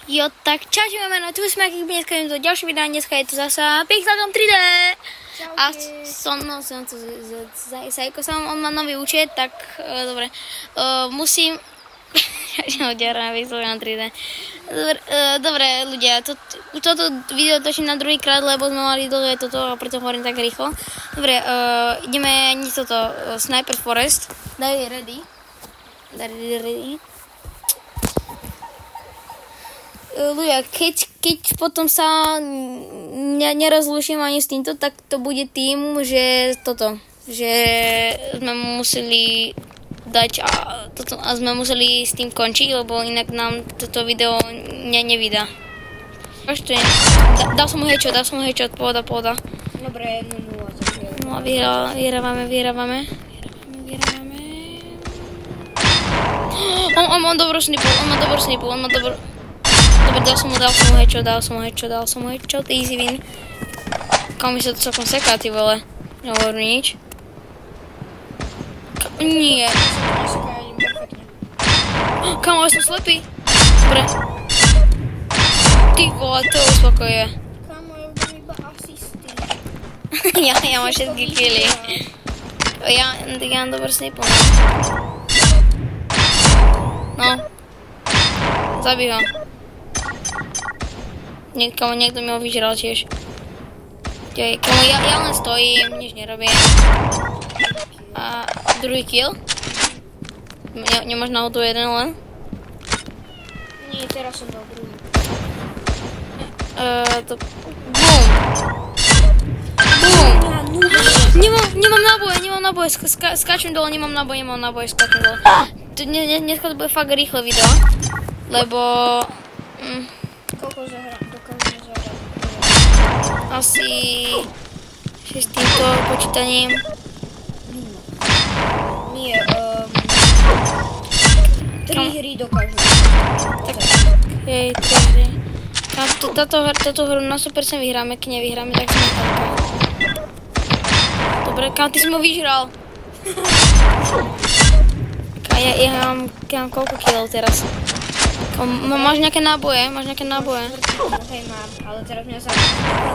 Jo, tak čaute, máme tu sme, aký dneska idem do ďalšie videa, dneska je to zasa Pixelcom 3D. Čaute. A som tu Sajko, on má nový účet, tak dobre, musím, ďakujem, Pixelcom 3D. Dobre, ľudia, toto video točím na druhýkrát, lebo sme mali dlhé toto a preto hovorím tak rýchlo. Dobre, ideme toto, Sniper Forest, daj ready. Ľudia, keď potom sa nerozlúčim ani s týmto, tak to bude tým, že sme museli dať a sme museli s tým končiť, lebo inak nám toto video nevydá. Dal som mu headshot, pohoda. Dobre, 1-0. No a vyhrávame. On má dobrú snipu, Dobre, dal som mu headshot, easy win. Kam mi sa to celkom seká, ty vole. Nehovorím nič. Nie. Kamo, ja som slepý. Dobre. Ty vole, to uspokojuje. Kamo, ja budem iba asisty. Ja mám 6 killy. Ja mám dobrú snipu. No. Zabij ho. Niekto mi ho vyžral tiež. Kamo, ja len stojím, nič nerobím. A druhý kill. Nemáš náhodou jeden len? Nie, teraz som dal druhý. Boom. Nemám náboje, skáčem dole, nemám náboje, skáčem dole. Dneska to bude fakt rýchle video, lebo... Koľko dokážeme zahrať? Asi... s týmto počítaním. Nie, 3 hry dokážeme. Tak, hej, 3 hry. Táto hru na 100% vyhráme, keď nevyhráme, tak sme tak. Dobre, kam ty si mu vyžral? Ja mám koľko killov teraz? Máš nejaké náboje? Hej, mám, ale teraz mňa sa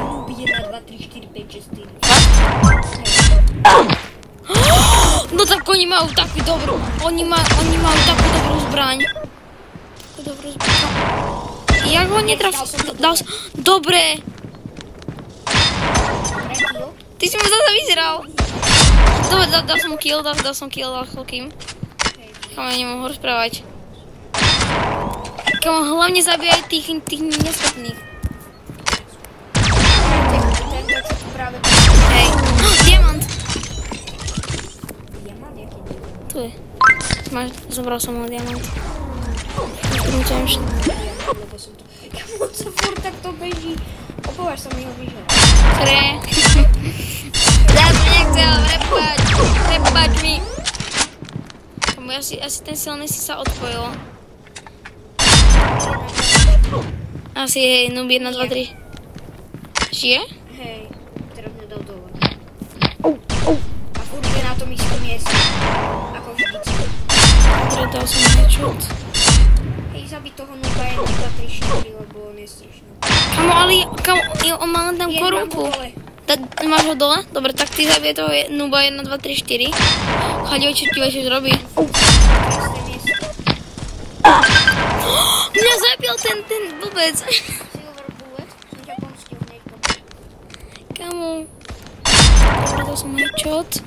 nubí 1, 2, 3, 4, 5, 6, 4. No tak oni majú takú dobrú, oni majú takú dobrú zbraň. Jak ho netrafil? Dobre. Ty si mu zase vyzeral. Dobre, dal som kill, kým. Kamo, nemôžem ho rozprávať. Kamo, hlavne zabíjaj tých neschopných. Hej. Diamant. Diamant, jaký? Tu je. Zobral som ho diamant. Kamo, sa furt takto beží. Opováž sa mi ho vyžať. Ktoré? Ja som nechcel, prepáč mi. Kamo, asi ten silný si sa odpojil. Asi, hej, noob 1, 2, 3. Žije? Hej, teraz mňa dal dole. A furt je na tom istom mieste. Ako vždycky. Dobre, dal som headshot. Hej, zabiť toho nooba 1, 2, 3, 4, lebo on je strašný. Kamo, ale on má len tam korunku. Máš ho dole? Dobre, tak ty zabije toho nooba 1, 2, 3, 4. Chaďo, čo ti večer robí? Mňa zabil ten blbec. Silver bullet, som ťa pomstil hneď po. Kamo. Dobre, dal som headshot.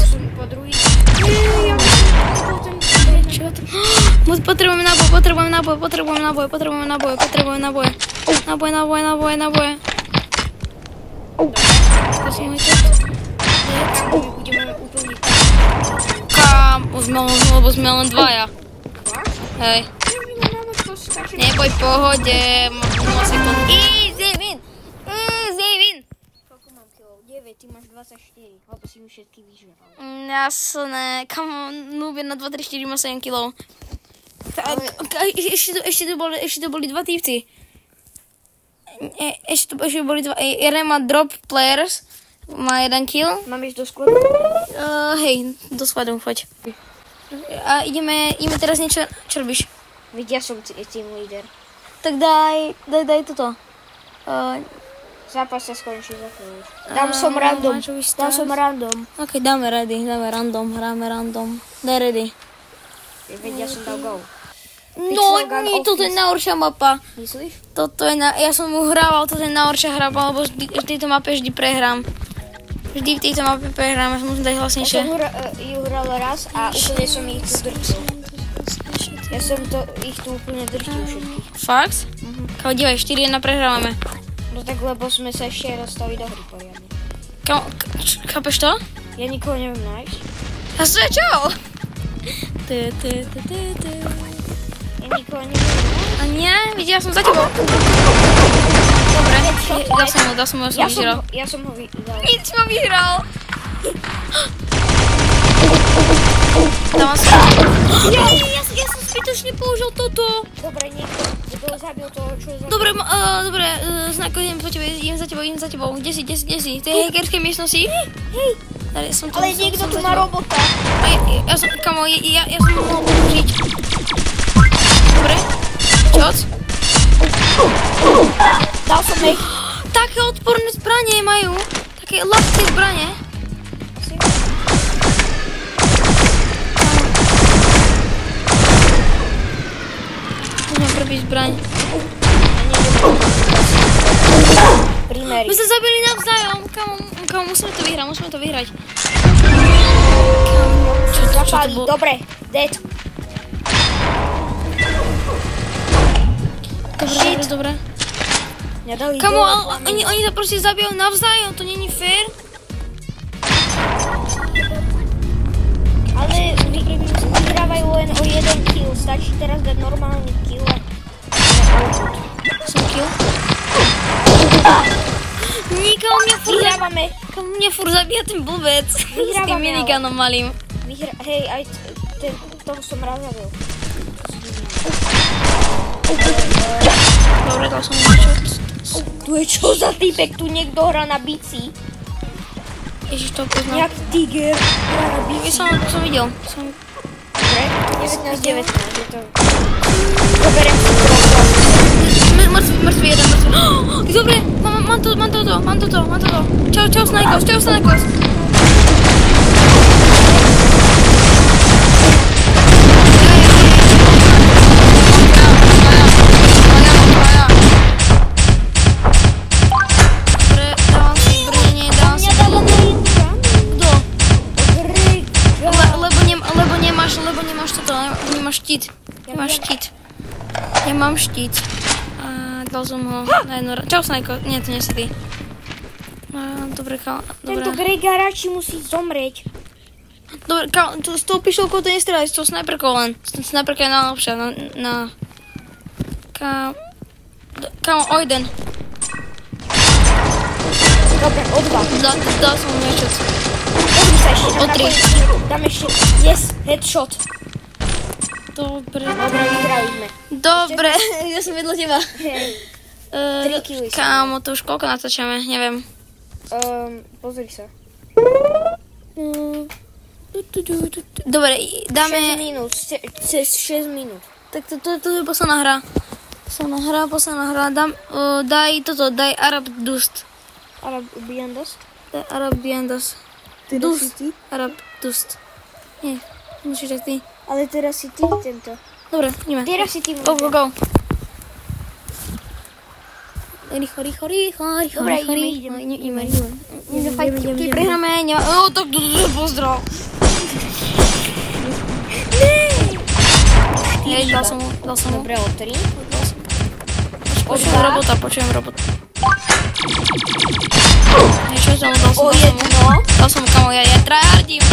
Som po druhý. Ja myslím, ten Headshot. Potrebujeme náboje. Náboje. Dal som headshot. Kamo, my budeme úplne... Lebo sme len dvaja. Hej. Neboj, pohode. 0 sekúnd. Easy win. Koľko mám kilov? 9, ty máš 24. Lebo si mi všetky vyžral. Jasné. Kamo, noob 1, 2, 3, 4 má 7 kilov. Ešte to boli dva týpci. Ešte boli dva. Jeden má drop players. Má 1 kill. Mám ísť do skladu? Hej, do skladu, choď. A ideme teraz niečo, čo robíš? Veď ja som team leader. Tak daj toto. Zápas sa skončí za chvíľu. Dám som random. Ok, dáme random, hráme random. Daj ready. Veď ja som dal go. No, nie, toto je najhoršia mapa. Myslíš? Ja som mu hrával, toto je najhoršia hra, lebo v tejto mape vždy prehrám. Vždy v tejto mape prehrám, ja musím dať hlasnejšie. Ja som ju hral raz a úplne som ich tu drtil. Ja som ich tu úplne drtil všetkých. Fakt? Kámo, dívaj, 4-1 prehrávame. No tak lebo sme sa ešte dostali do hry poriadne. Chápeš to? Ja nikoho neviem nájsť. A čo? Ja nikoho neviem nájsť. A nie, videla som za tebou. Dobre, dal som ho vyhral. Ja som ho vyhral. Nic ma vyhral. Dávam sa. Ja som zbytočne použil toto. Dobre, niekto zabil toho, čo zabil. Dobre, Znako, idem za tebou. Kde si? V tej hackerskej miestnosti? Hej, ale niekto tu má robota. Ja som mohol použiť. Dobre, čoc? Dal som ich. Také odporné zbranie majú. Také ľahké zbranie. Môžem prebiť zbraň. Primery. My sa zabili navzájom. Kamo, musíme to vyhrať. Zapáli, dobre, dead. Dobre. Nedali Kamo, oni sa proste zabijú navzájom, to není fér. Ale vyhrávajú len o jeden kill, stačí teraz dať normálny kill. Som kill? Kamo, mňa furt zabíja ten blbec. S tým minigunom malým. Hej, aj toho som raz zabil. Dobre, dal som niečo. Tu je čo za týpek, tu niekto hrá na bici. Ježiš, to poznám. Nejaký tiger hrá na bici. Som videl. Dobre, 19, je to... Doberiem si to. Mŕtvý jeden. Dobre, mám toto. Čau, Snajkos. Ja mám štít. A dal som ho na jednu... Čau, Snajko. Nie, to nie si ty. Dobre, Tento Grega radši musí zomrieť. Dobre, s tou pištolkou to nestrelaj, s tou snajperkou len. Snajperka je najlepšia na... Kámo, o jeden. Dobre, o dva. Dal som mu niečo. Pozri sa ešte. O tri. Dám ešte. Yes, headshot. Dobre, vyhrali sme. Dobre, ja som vedľa teba. 3 killy. Kámo, to už koľko natáčame, neviem. Pozri sa. Dobre, dáme... 6 minút, cez 6 minút. Tak to je posledná hra. Posledná hra. Daj Arab Dust. Arab Beyond Us? Arab Beyond Us. Dust. Arab Dust. Nie, musíš tak ty. Ale teraz si ty tento. Dobre, ideme. Teraz si ty Go. Rýchlo. Dobre, ideme. Keď prehráme, tak pozdrav. Nie! Dal som mu. Dobre, o 3. Počujem robota. Niečo som mu dal som mu. Kamo, ja tryhardím.